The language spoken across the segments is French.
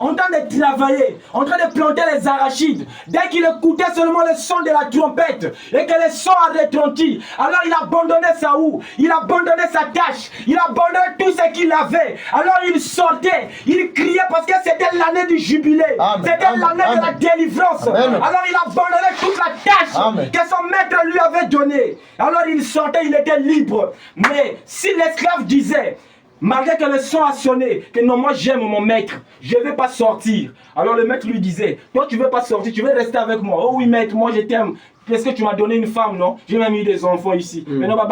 en train de travailler, en train de planter les arachides. Dès qu'il écoutait seulement le son de la trompette et que le son a retenti, alors il abandonnait sa houe, il abandonnait sa tâche, il abandonnait tout ce qu'il avait. Alors il sortait, il criait parce que c'était l'année du jubilé, c'était l'année de la délivrance. Amen. Alors il abandonnait toute la tâche que son maître lui avait donnée. Alors il sortait, il était libre. Mais si l'esclave disait, malgré que le son a sonné, que non, moi j'aime mon maître, je ne vais pas sortir. Alors le maître lui disait, toi tu ne veux pas sortir, tu veux rester avec moi. Oh oui maître, moi je t'aime. Est-ce que tu m'as donné une femme, non? J'ai même eu des enfants ici. Mais non, alors,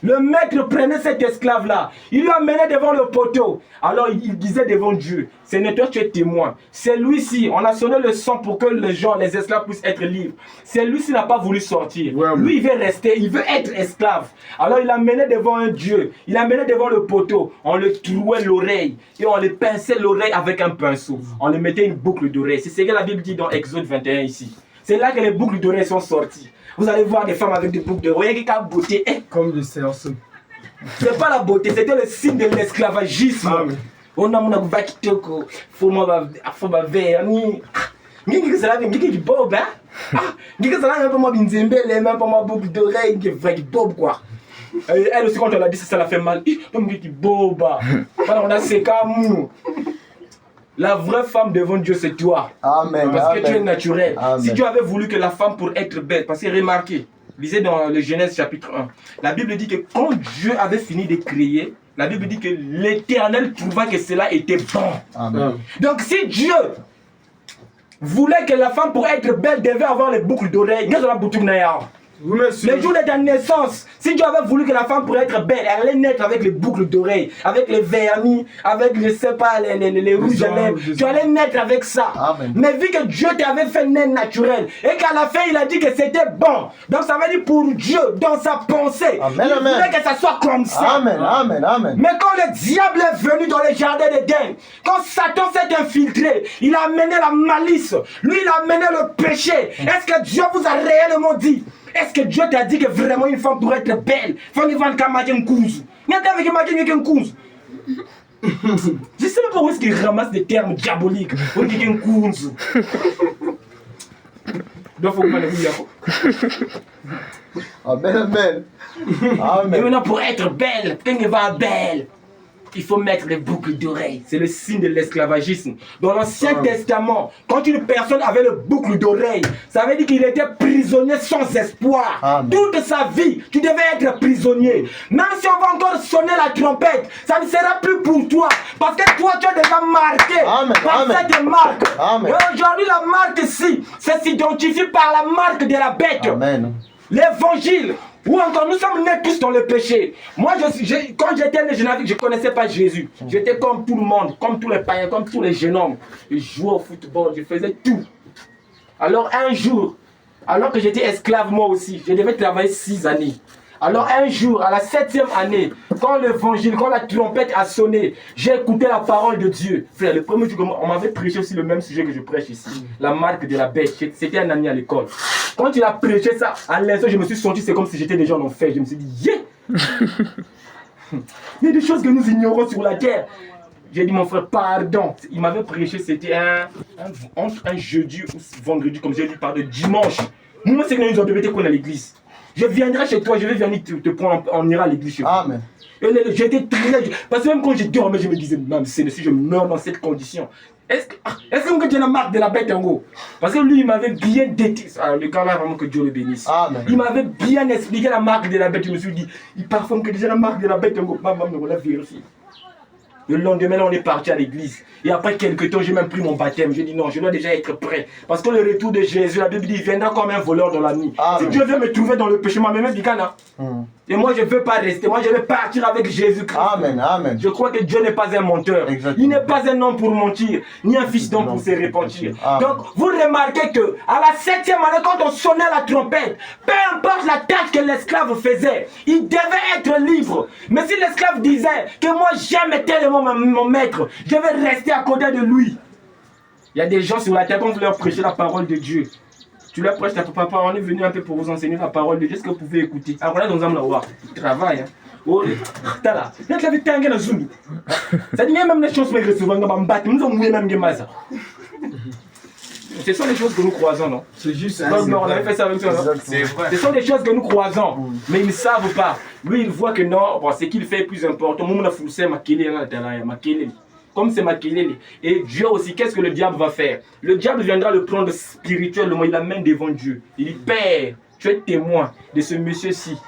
le maître prenait cet esclave-là. Il lui amenait devant le poteau. Alors, il disait devant Dieu, Seigneur, toi tu es témoin. C'est lui-ci, on a sonné le son pour que les gens, les esclaves puissent être libres. C'est lui-ci n'a pas voulu sortir. Lui, il veut rester, il veut être esclave. Alors, il l'amenait devant un Dieu. Il l'amenait devant le poteau. On le trouait l'oreille. Et on le pinçait l'oreille avec un pinceau. On lui mettait une boucle d'oreille. C'est ce que la Bible dit dans Exode 21 ici. C'est là que les boucles d'oreilles sont sorties. Vous allez voir des femmes avec des boucles d'oreilles qui ont beauté. Comme des cerceaux. C'est pas la beauté, c'était le signe de l'esclavagisme. On a mon vakitoko, faut ma verre, ni que ça l'a dit bob, hein? Ni que ça l'a pas moi binzembe, les mains pas ma boucle d'oreille, qui vrai bob quoi. Elle aussi quand on l'a dit ça l'a fait mal. Comme dit boba. Voilà, on a ces cas mou. La vraie femme devant Dieu, c'est toi. Amen. Parce que tu es naturel. Amen. Si Dieu avait voulu que la femme pour être belle, parce que remarquez, lisez dans le Genèse chapitre 1, la Bible dit que quand Dieu avait fini de créer, la Bible dit que l'Éternel trouva que cela était bon. Amen. Donc si Dieu voulait que la femme pour être belle devait avoir les boucles d'oreilles, le jour de ta naissance, si Dieu avait voulu que la femme pour être belle, elle allait naître avec les boucles d'oreilles, avec les vernis, avec je sais pas les rouges à lèvres. Tu allais naître avec ça. Amen. Mais vu que Dieu t'avait fait naître naturel et qu'à la fin il a dit que c'était bon, donc ça veut dire pour Dieu dans sa pensée, Amen, il voulait que ça soit comme ça. Amen. Amen. Amen. Mais quand le diable est venu dans le jardin d'Éden, quand Satan s'est infiltré, il a amené la malice, lui il a amené le péché. Est-ce que Dieu vous a réellement dit? Est-ce que Dieu t'a dit que vraiment une femme pourrait être belle? Faut qu'il vende comme un cousu. Je sais même pas où est-ce qu'il ramasse des termes diaboliques. Faut qu'il y ait un cousu. Donc faut pas le dire. Amen. Amen. Et Amen. maintenant pour être belle, quand elle va belle, il faut mettre les boucles d'oreilles. C'est le signe de l'esclavagisme. Dans l'Ancien Testament, quand une personne avait le boucle d'oreille, ça veut dire qu'il était prisonnier sans espoir. Amen. Toute sa vie, tu devais être prisonnier. Même si on va encore sonner la trompette, ça ne sera plus pour toi. Parce que toi, tu es déjà marqué par cette marque. Amen. Et aujourd'hui, la marque ici, c'est s'identifier par la marque de la bête. Amen. L'évangile. Ou encore, nous sommes nés tous dans le péché. Moi, quand j'étais né, je ne connaissais pas Jésus. J'étais comme tout le monde, comme tous les païens, comme tous les jeunes hommes. Je jouais au football, je faisais tout. Alors un jour, alors que j'étais esclave moi aussi, je devais travailler 6 années. Alors un jour, à la 7e année, quand l'évangile, quand la trompette a sonné, j'ai écouté la parole de Dieu. Frère, le premier jour, on m'avait prêché aussi le même sujet que je prêche ici. La marque de la bête. C'était un ami à l'école. Quand il a prêché ça, à l'instant, je me suis senti, c'est comme si j'étais déjà en enfer. Je me suis dit, yeah! Il y a des choses que nous ignorons sur la terre. J'ai dit, mon frère, pardon. Il m'avait prêché, c'était entre un jeudi ou vendredi, comme j'ai dit, pardon, dimanche. Moi, c'est que nous avons été qu'on à l'église. Je viendrai chez toi, je vais venir te prendre, on ira à l'église chez toi. Amen. J'étais très... Parce que même quand je dormais, je me disais, même si je meurs dans cette condition, est-ce que Dieu n'a marque de la bête en gros? Parce que lui, il m'avait bien détruit. Le gars là, vraiment que Dieu le bénisse. Amen. Il m'avait bien expliqué la marque de la bête. Je me suis dit, il parfume que déjà la marque de la bête en gros. Maman, on l'a vérifié. Le lendemain, là, on est parti à l'église. Et après quelques temps, j'ai même pris mon baptême. J'ai dit non, je dois déjà être prêt. Parce que le retour de Jésus, la Bible dit, il viendra comme un voleur dans la nuit. Si Dieu veut me trouver dans le péché, ma même bicana. Et moi, je ne veux pas rester. Moi, je vais partir avec Jésus-Christ. Amen. Amen. Je crois que Dieu n'est pas un menteur. Exactement. Il n'est pas un homme pour mentir, ni un fils d'homme pour se repentir. Amen. Donc, vous remarquez que à la 7e année, quand on sonnait la trompette, peu importe la tâche que l'esclave faisait, il devait être libre. Mais si l'esclave disait que moi, j'aime tellement mon maître, je vais rester à côté de lui. Il y a des gens sur la terre, quand vous leur prêchez la parole de Dieu, tu leur prêches, papa, on est venu un peu pour vous enseigner la parole de Dieu, est-ce que vous pouvez écouter? Alors là, dans un endroit, il travaille. Oh, tala. Net la vitanga na zundu. Ça dit même les choses mais souvent on bat, nous on mouiller même gemaza. Ce sont des choses que nous croisons, non? C'est juste. Non, on avait fait ça avec toi, non? C'est vrai. Ce sont des choses que nous croisons, mais ils ne savent pas. Lui, il voit que non, bon, ce qu'il fait est plus important. Moi, je suis comme c'est Makelele. Et Dieu aussi, qu'est-ce que le diable va faire? Le diable viendra le prendre spirituellement, il l'amène devant Dieu. Il dit, Père, tu es témoin de ce monsieur-ci.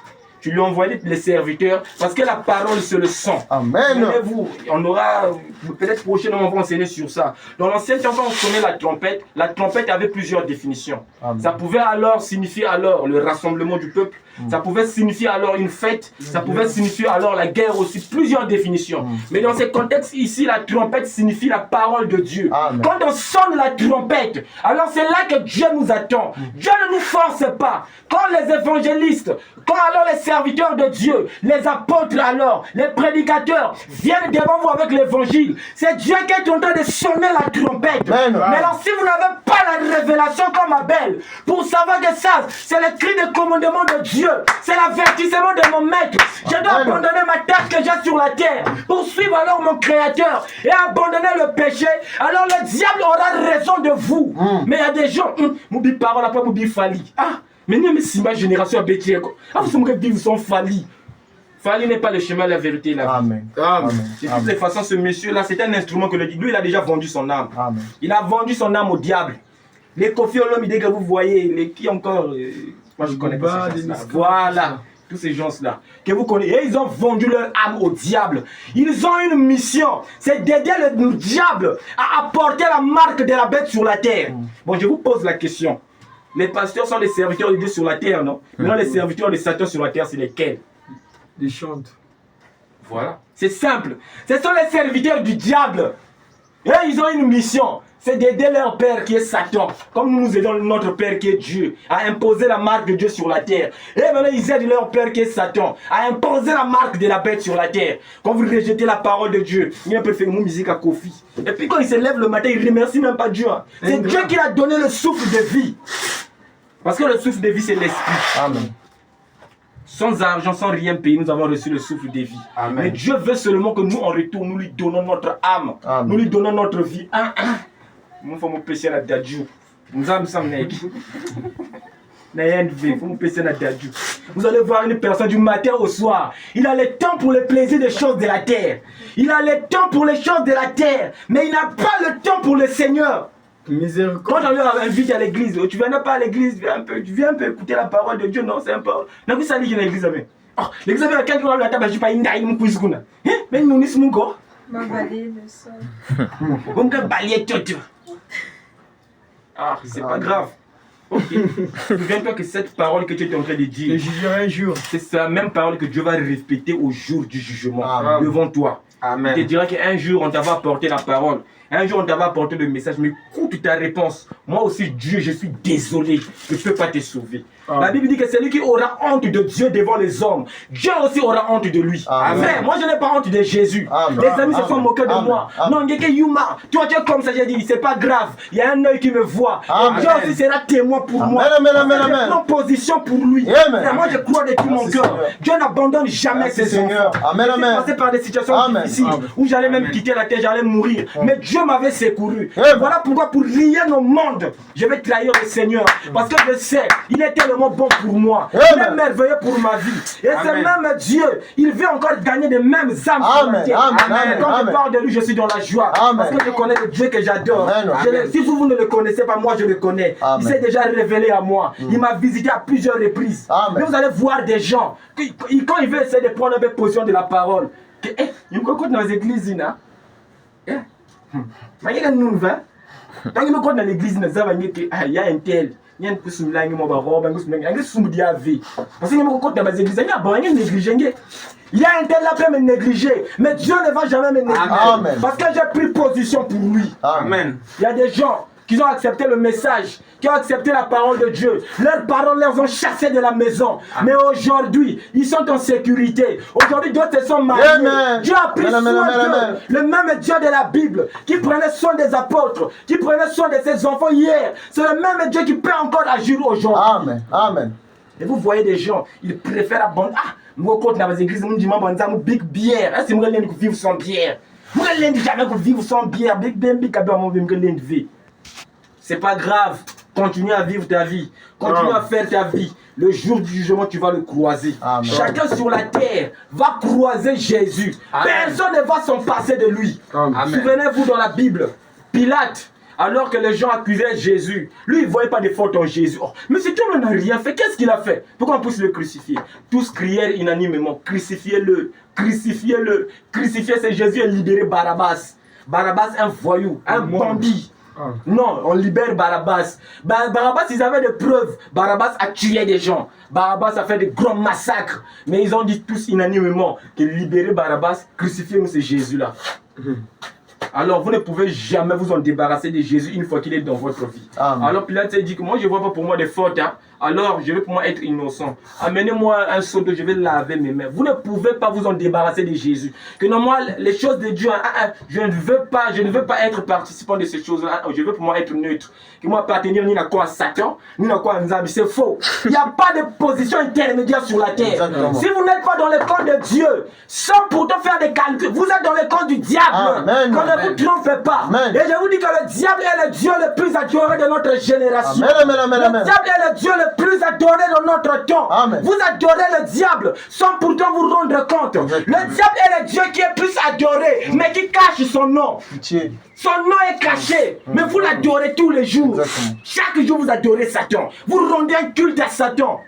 Tu lui as envoyé les serviteurs parce que la parole se le sent. Amen. Vous, on aura peut-être prochainement on va enseigner sur ça. Dans l'Ancien Testament, on connaît la trompette. La trompette avait plusieurs définitions. Amen. Ça pouvait alors signifier alors le rassemblement du peuple. Ça pouvait signifier alors une fête. Ça pouvait signifier alors la guerre aussi. Plusieurs définitions. Mais dans ce contexte ici, la trompette signifie la parole de Dieu. Amen. Quand on sonne la trompette, alors c'est là que Dieu nous attend. Dieu ne nous force pas. Quand les évangélistes, quand alors les serviteurs de Dieu, les apôtres alors, les prédicateurs viennent devant vous avec l'évangile, c'est Dieu qui est en train de sonner la trompette. Amen. Mais alors si vous n'avez pas la révélation comme Abel, pour savoir que ça, c'est le cri de commandement de Dieu, c'est l'avertissement de mon maître. Je dois Amen. abandonner ma tâche que j'ai sur la terre pour suivre alors mon créateur et abandonner le péché. Alors le diable aura raison de vous. Mais il y a des gens, m'oublie parole après m'oublie fali. Ah, mais nous, c'est ma génération à Béthilé. Ah, vous savez vivre sans fali. Fali n'est pas le chemin, la vérité, la vie. Amen. Amen. De toutes les façons, ce monsieur-là, c'est un instrument que lui, il a déjà vendu son âme. Amen. Il a vendu son âme au diable. Les Kofi Olomide que vous voyez, les qui encore, moi je connais pas ces gens-là. Voilà, tous ces gens-là que vous connaissez, et ils ont vendu leur âme au diable. Ils ont une mission, c'est d'aider le diable à apporter la marque de la bête sur la terre. Bon, je vous pose la question. Les pasteurs sont les serviteurs de Dieu sur la terre, non? Maintenant, les serviteurs de Satan sur la terre, c'est lesquels? Des chantes. Voilà. C'est simple. Ce sont les serviteurs du diable. Et ils ont une mission. C'est d'aider leur père qui est Satan. Comme nous aidons notre père qui est Dieu. À imposer la marque de Dieu sur la terre. Et maintenant ils aident leur père qui est Satan. À imposer la marque de la bête sur la terre. Quand vous rejetez la parole de Dieu. Il a préféré mon musique à Kofi. Et puis quand il se lève le matin, il remercie même pas Dieu. Hein. C'est Dieu qui a donné le souffle de vie. Parce que le souffle de vie c'est l'esprit. Amen. Sans argent, sans rien payer, nous avons reçu le souffle de vie. Amen. Mais Dieu veut seulement que nous, en retour, nous lui donnons notre âme. Amen. Nous lui donnons notre vie. Nous faisons pécher la dadju. Nous avons ça, mec. Vous allez voir une personne du matin au soir. Il a le temps pour les plaisirs des choses de la terre. Il a le temps pour les choses de la terre. Mais il n'a pas le temps pour le Seigneur. Quand j'en ai invité à l'église, tu viens pas à l'église, tu viens un peu écouter la parole de Dieu, non, c'est un peu. N'a pas ça dit à l'église avec. Oh, l'église avec quelqu'un qui va la table, je pas une daï, mon quiz kuna. Mais nous n'y sommes pas. Ma balai le sol. On me balayer tout. Ah, c'est pas grave. Ok. Souviens-toi que cette parole que tu es en train de dire, Je jugerai un jour. c'est la même parole que Dieu va répéter au jour du jugement Amen. devant toi. Il te Amen. dira qu'un jour on t'avait apporté la parole. Un jour on t'avait apporté le message. Mais écoute ta réponse. Moi aussi, Dieu, je suis désolé. Je ne peux pas te sauver. Amen. La Bible dit que celui qui aura honte de Dieu devant les hommes, Dieu aussi aura honte de lui. Amen. Frère, moi je n'ai pas honte de Jésus. Amen. Les amis se sont Amen. moqués de Amen. moi. Amen. Non, Ngeke Yuma, toi tu es comme ça, j'ai dit, c'est pas grave. Il y a un œil qui me voit. Et Amen. Dieu aussi sera témoin pour Amen, moi. amen, amen, Je amen. prends position pour lui. Amen. Et moi je crois de tout mon Merci, cœur. Seigneur. Dieu n'abandonne jamais Merci, ses Seigneur. enfants. Amen, J'ai amen. passé par des situations Amen. difficiles Amen. où j'allais même Amen. quitter la terre, j'allais mourir. Mais Dieu m'avait secouru. Amen. Voilà pourquoi pour lier nos mondes, je vais trahir le Seigneur. Parce que je sais, il est tellement bon pour moi. Il est Amen. merveilleux pour ma vie. Et c'est Amen. même Dieu, il veut encore gagner les mêmes âmes sur la Amen. terre. Amen. Et quand je Amen. parle de lui, je suis dans la joie. Amen. Parce que je connais le Dieu que j'adore. Amen. Si vous ne le connaissez pas, moi je le connais. Amen. Il s'est déjà révélé à moi. Il m'a visité à plusieurs reprises. Amen. Mais vous allez voir des gens, quand ils veulent essayer de prendre une position de la parole, que, il me compte dans les églises, mais il y a une nouvelle. Quand il me compte dans l'église, il y a un tel. Il y a un peu de il y a un peu de parce qu'il me compte dans les églises, il y a un négligé. Il y a un tel là peut me négliger, mais Dieu ne va jamais me négliger. Amen. Parce que j'ai pris position pour lui. Amen. Il y a des gens qui ont accepté le message, qui ont accepté la parole de Dieu. Leurs paroles les ont chassés de la maison. Mais aujourd'hui, ils sont en sécurité. Aujourd'hui, d'autres se sont mariés. Amen. Dieu a pris Amen, soin amen, d'eux. amen. Le même Dieu de la Bible, qui prenait soin des apôtres, qui prenait soin de ses enfants hier, c'est le même Dieu qui peut encore agir aujourd'hui. Amen. Amen. Et vous voyez des gens, ils préfèrent abandonner. Ah, moi, quand on a des églises, on dit, big bière. Est-ce que vous allez vivre sans bière? Vous allez jamais vivre sans bière. Big vie. C'est pas grave. Continue à vivre ta vie. Continue à faire ta vie. Le jour du jugement, tu vas le croiser. Amen. Chacun sur la terre va croiser Jésus. Amen. Personne ne va s'en passer de lui. Amen. Souvenez-vous dans la Bible, Pilate, alors que les gens accusaient Jésus, lui, il ne voyait pas de faute en Jésus. Oh, mais cet homme n'a rien fait. Qu'est-ce qu'il a fait? Pourquoi on puisse le crucifier? Tous crièrent unanimement, crucifiez-le, crucifiez-le, crucifiez. C'est Jésus et libéré Barabbas. Barabbas, un voyou, un bandit. Non, on libère Barabbas. Barabbas, ils avaient des preuves. Barabbas a tué des gens. Barabbas a fait de grands massacres. Mais ils ont dit tous unanimement que libérer Barabbas, crucifier-nous, c'est Jésus-là. Alors vous ne pouvez jamais vous en débarrasser de Jésus une fois qu'il est dans votre vie. Amen. Alors Pilate s'est dit que moi je ne vois pas pour moi des fautes. Hein. Alors je vais pour moi être innocent. Amenez-moi un seau d'eau, je vais laver mes mains. Vous ne pouvez pas vous en débarrasser de Jésus. Que non, moi les choses de Dieu, je ne veux pas être participant de ces choses-là. Je veux pour moi être neutre. Que moi appartenir ni à quoi à Satan, ni à quoi à Nzambi. C'est faux. Il n'y a pas de position intermédiaire sur la terre. Exactement. Si vous n'êtes pas dans le camp de Dieu, sans pourtant faire des calculs, vous êtes dans le camp du diable. Amen. Qu'on ne vous trompe pas. Amen. Et je vous dis que le diable est le Dieu le plus adoré de notre génération. Amen. Le diable est le Dieu le plus adoré de notre temps. Amen. Vous adorez le diable sans pourtant vous rendre compte. Exactement. Le diable est le Dieu qui est plus adoré, mais qui cache son nom. Pitié. Son nom est caché, mais vous l'adorez tous les jours. Exactement. Chaque jour, vous adorez Satan. Vous rendez un culte à Satan.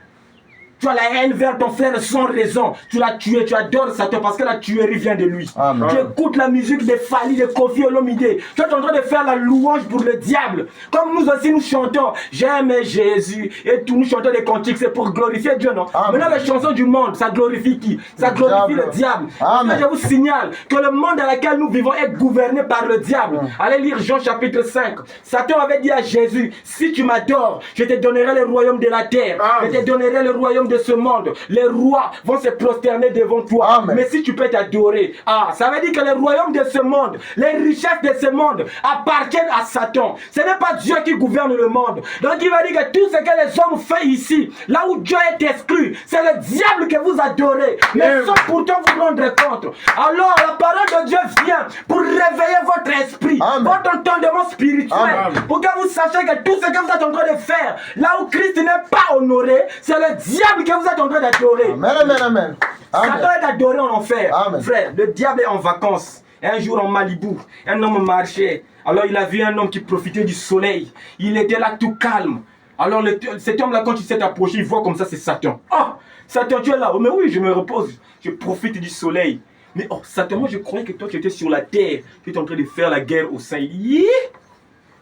Tu as la haine vers ton frère sans raison. Tu l'as tué, tu adores Satan parce que la tuerie vient de lui. Amen. Tu écoutes la musique de Fali, de Kofi Olomide. Tu es en train de faire la louange pour le diable. Comme nous aussi nous chantons, j'aime Jésus. Et tout, nous chantons des cantiques, c'est pour glorifier Dieu, non? Amen. Maintenant, les chansons du monde, ça glorifie qui? Ça glorifie le diable. Amen. Je vous signale que le monde dans lequel nous vivons est gouverné par le diable. Allez lire Jean chapitre 5. Satan avait dit à Jésus, si tu m'adores, je te donnerai le royaume de la terre. Je te donnerai le royaume de ce monde. Les rois vont se prosterner devant toi. Amen. Mais si tu peux t'adorer, ça veut dire que le royaume de ce monde, les richesses de ce monde appartiennent à Satan. Ce n'est pas Dieu qui gouverne le monde. Donc il va dire que tout ce que les hommes font ici, là où Dieu est exclu, c'est le diable que vous adorez, mais sans pourtant vous rendre compte. Alors la parole de Dieu vient pour réveiller votre esprit, Amen. votre entendement spirituel, Amen. pour que vous sachiez que tout ce que vous êtes en train de faire, là où Christ n'est pas honoré, c'est le diable que vous êtes en train d'adorer. Amen. Satan est adoré en enfer. Amen. Frère, le diable est en vacances. Un jour en Malibu, un homme marchait. Alors il a vu un homme qui profitait du soleil. Il était là tout calme. Alors cet homme-là, quand il s'est approché, il voit comme ça, c'est Satan. Oh, Satan, tu es là. Oh, mais oui, je me repose. Je profite du soleil. Mais oh, Satan, moi je croyais que toi tu étais sur la terre. Tu étais en train de faire la guerre au sein.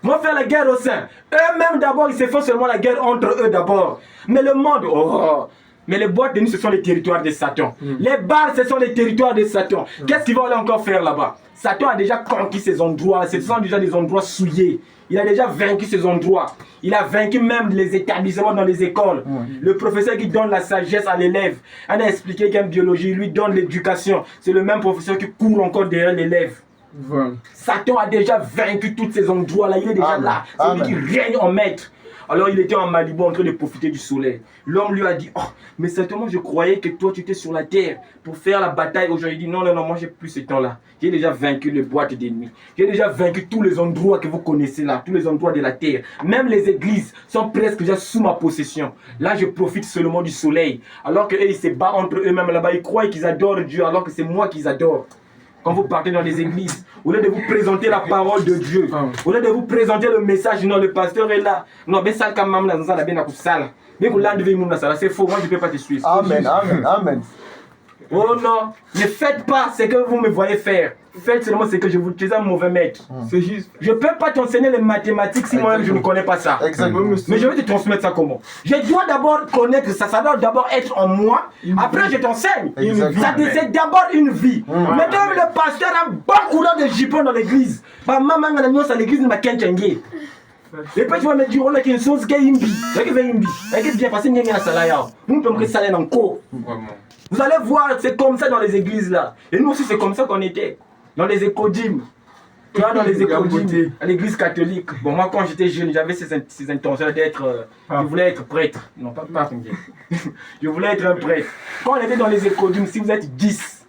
Moi, faire la guerre au sein. Eux-mêmes d'abord, ils se font seulement la guerre entre eux d'abord. Mais le monde, mais les boîtes de nuit, ce sont les territoires de Satan. Les bars, ce sont les territoires de Satan. Qu'est-ce qu'ils vont aller encore faire là-bas? Satan a déjà conquis ces endroits. Ce sont déjà des endroits souillés. Il a déjà vaincu ces endroits. Il a vaincu même les établissements dans les écoles. Le professeur qui donne la sagesse à l'élève, on a expliqué qu'en biologie, il lui donne l'éducation. C'est le même professeur qui court encore derrière l'élève. Voilà. Satan a déjà vaincu tous ces endroits-là. Il est déjà Amen. là. C'est lui qui règne en maître. Alors il était en Malibu en train de profiter du soleil. L'homme lui a dit, oh, mais certainement je croyais que toi tu étais sur la terre pour faire la bataille aujourd'hui. Il dit, non, moi j'ai plus ce temps-là. J'ai déjà vaincu les boîtes d'ennemis. J'ai déjà vaincu tous les endroits que vous connaissez là, tous les endroits de la terre. Même les églises sont presque déjà sous ma possession. Là je profite seulement du soleil. Alors qu'eux ils se battent entre eux-mêmes là-bas. Ils croient qu'ils adorent Dieu alors que c'est moi qu'ils adore. Quand vous partez dans les églises, au lieu de vous présenter la parole de Dieu, au lieu de vous présenter le message, non, le pasteur est là. Non, mais ça, quand même, là, nous allons bien à ça. Mais vous l'enlevez, c'est faux, moi je ne peux pas te suivre. Amen. Oh non, ne faites pas ce que vous me voyez faire. Faites seulement ce que je vous dis, un mauvais maître. C'est juste. Je ne peux pas t'enseigner les mathématiques si moi-même je ne connais pas ça. Exactement. Mais je vais te transmettre ça comment? Je dois d'abord connaître ça, ça doit d'abord être en moi. Après je t'enseigne. Exactement. Ça c'est d'abord une vie. Maintenant le pasteur a beaucoup de jupons dans l'église. Maman à l'église m'a kenchengé. Et puis tu vas me dire on a quelque chose qui est imbi. C'est qui fait imbi. C'est qui bien passer à salaya. Nous pouvons que ça allait encore. Vous allez voir, c'est comme ça dans les églises là. Et nous aussi c'est comme ça qu'on était. Dans les écodymes. Tu vois, dans les écoles, à l'église catholique, bon, moi, quand j'étais jeune, j'avais ces intentions d'être. Je voulais être prêtre. Non, pas je voulais être un prêtre. Quand on était dans les écoles, si vous êtes 10,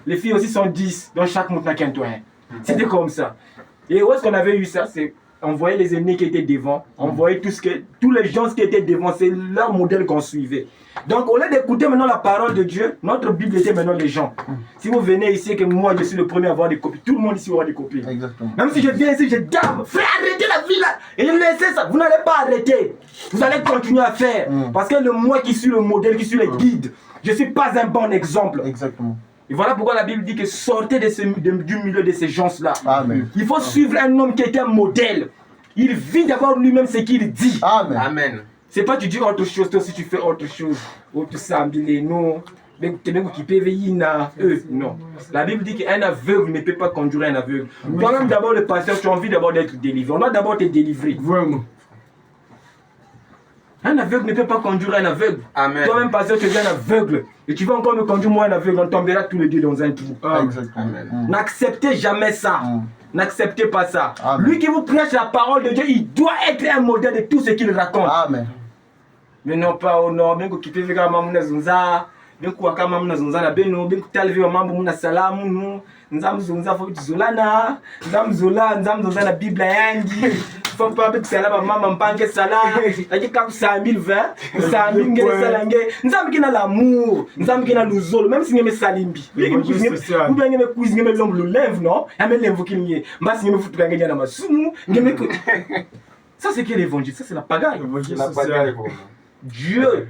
les filles aussi sont 10, donc chaque monde n'a qu'un toit. C'était comme ça. Et où est-ce qu'on avait eu ça? C'est on voyait les aînés qui étaient devant, on voyait tous les gens qui étaient devant, c'est leur modèle qu'on suivait. Donc au lieu d'écouter maintenant la parole de Dieu, notre Bible était maintenant les gens. Si vous venez ici et que moi je suis le premier à avoir des copies, tout le monde ici aura des copies. Exactement. Même si je viens ici, je dis, frère, arrêtez la vie là. Et je laissez ça, vous n'allez pas arrêter. Vous allez continuer à faire. Parce que moi qui suis le modèle, qui suis le guide, je ne suis pas un bon exemple. Exactement. Et voilà pourquoi la Bible dit que sortez du milieu de ces gens-là. Amen. Il faut suivre un homme qui est un modèle. Il vit d'abord lui-même ce qu'il dit. Amen. Amen. C'est pas tu dis autre chose, toi aussi tu fais autre chose. Oh, tu sais, non. Non. La Bible dit qu'un aveugle ne peut pas conduire un aveugle. Toi-même d'abord le pasteur, tu as envie d'abord d'être délivré. On doit d'abord te délivrer. Vraiment. Un aveugle ne peut pas conduire un aveugle. Amen. Toi-même pasteur, tu es un aveugle. Et tu vas encore me conduire moi un aveugle, on tombera tous les deux dans un trou. Exactement. N'acceptez jamais ça. N'acceptez pas ça. Amen. Lui qui vous prêche la parole de Dieu, il doit être un modèle de tout ce qu'il raconte. Amen. Mais non pas au nord, bien que tu peux faire comme ça, zunza, bien que wakama muna zunza na beno, bien que talve mambo muna salamu nu, nzam zunza faut zulana, nzam zunza na Bible yangi. Faut pas que ça là maman mpange sala, aji kam 5020, 5000 ngene salange, nzam kina l'amour, nzam kina luzolo, même si ngeme salimbi. Ou bien ngeme kuiz ngeme lombo le lève non, ame lève kinye, mbasi ngeme futu ngene na masumu, ngeme que ça c'est qui l'évangile, ça c'est la pagaille. La pagaille. Dieu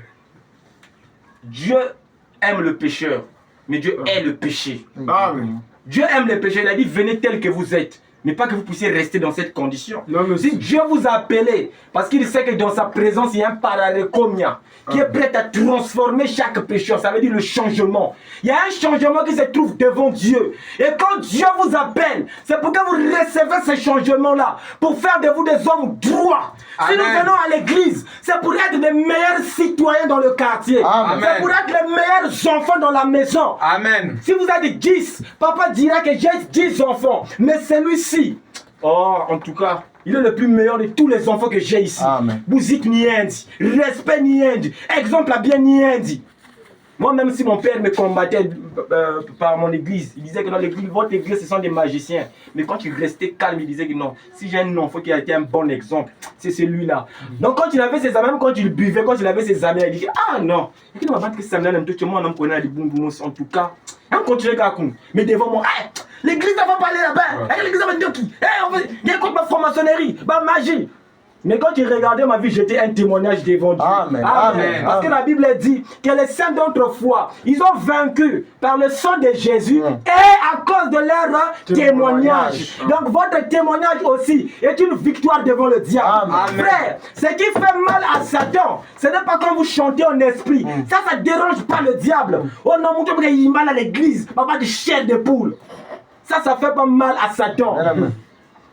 aime le pécheur, mais Dieu est le péché. Amen. Dieu aime le péché, il a dit venez tel que vous êtes, mais pas que vous puissiez rester dans cette condition. Non, mais si Dieu vous a appelé, parce qu'il sait que dans sa présence il y a un pararécomia qui est prêt à transformer chaque pécheur, ça veut dire le changement. Il y a un changement qui se trouve devant Dieu. Et quand Dieu vous appelle, c'est pour que vous recevez ce changement-là, pour faire de vous des hommes droits. Si nous venons à l'église, c'est pour être les meilleurs citoyens dans le quartier. Amen. C'est pour être les meilleurs enfants dans la maison. Amen. Si vous avez 10, papa dira que j'ai 10 enfants. Mais celui-ci, oh, en tout cas, il est le plus meilleur de tous les enfants que j'ai ici. Amen. Bouzit Niendi, respect Niendi, exemple à bien Niendi. Moi, même si mon père me combattait par mon église, il disait que dans l'église, votre église, ce sont des magiciens. Mais quand il restait calme, il disait que non, si j'ai un enfant qui a été un bon exemple, c'est celui-là. Donc quand il avait ses amis, même quand il buvait, quand il avait ses amis, il disait ah non, il ne va pas que ça me donne tout le monde, on connaît les bons en tout cas. On continue à mais devant moi, l'église ne va pas aller là-bas. L'église va dire qui? Il y a contre ma franc-maçonnerie, ma magie. Mais quand tu regardais ma vie, j'étais un témoignage devant Dieu. Amen. Amen. Parce que la Bible dit que les saints d'autrefois, ils ont vaincu par le sang de Jésus et à cause de leur témoignage. Donc votre témoignage aussi est une victoire devant le diable. Amen. Frère, ce qui fait mal à Satan, ce n'est pas quand vous chantez en esprit. Ça ne dérange pas le diable. Oh non, mon Dieu, il mal à l'église, papa de chair de poule. Ça fait pas mal à Satan. Amen.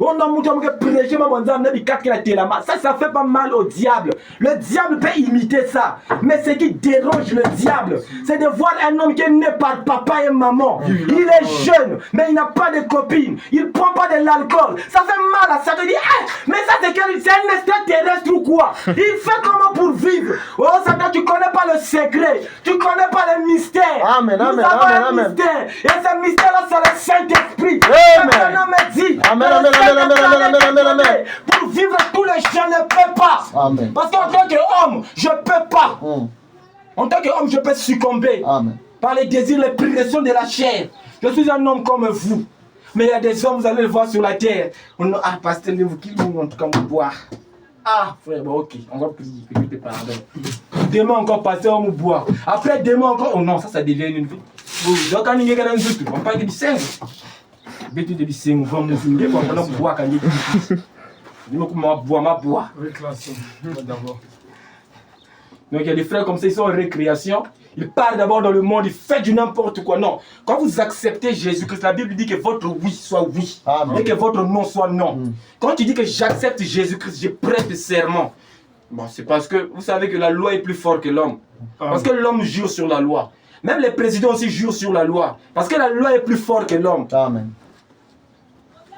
On a prêché ça fait pas mal au diable. Le diable peut imiter ça. Mais ce qui dérange le diable, c'est de voir un homme qui est né par papa et maman. Il est jeune, mais il n'a pas de copine. Il ne prend pas de l'alcool. Ça fait mal à ça. Tu dis, mais ça c'est un extraterrestre ou quoi? Il fait comment pour vivre? Oh Satan, tu connais pas le secret. Tu connais pas le mystère. Amen, amen, Nous avons amen, un amen. mystère. Et ce mystère-là, c'est le Saint-Esprit. Amen. Me dit, Amen, amen, amen, amen. pour vivre tous les gens ne peut pas. Amen. Parce qu'en tant qu'homme, je ne peux pas. En tant qu'homme, je peux succomber Amen. par les désirs, les pressions de la chair. Je suis un homme comme vous. Mais il y a des hommes, vous allez le voir sur la terre. Pasteur, vous qui en tout cas, on va boire. Frère, bon, ok, on va prier, que Dieu te pardonne. Demain encore, pasteur, on va boire. Après, demain encore, oh non, ça devient une vie. Donc, quand il y a un autre, on parle de 5. Betu de bisengo va muzinge kwa mwana bois kanyi. Dis-moi comment boire. Réclamation, d'abord. Donc il y a des frères comme ça, ils sont en récréation. Ils partent d'abord dans le monde, ils font du n'importe quoi. Non, quand vous acceptez Jésus-Christ, la Bible dit que votre oui soit oui. Amen. Et que votre non soit non. Quand tu dis que j'accepte Jésus-Christ, je prête serment. Bon, c'est parce que vous savez que la loi est plus forte que l'homme. Parce que l'homme jure sur la loi. Même les présidents aussi jurent sur la loi. Parce que la loi est plus forte que l'homme. Amen.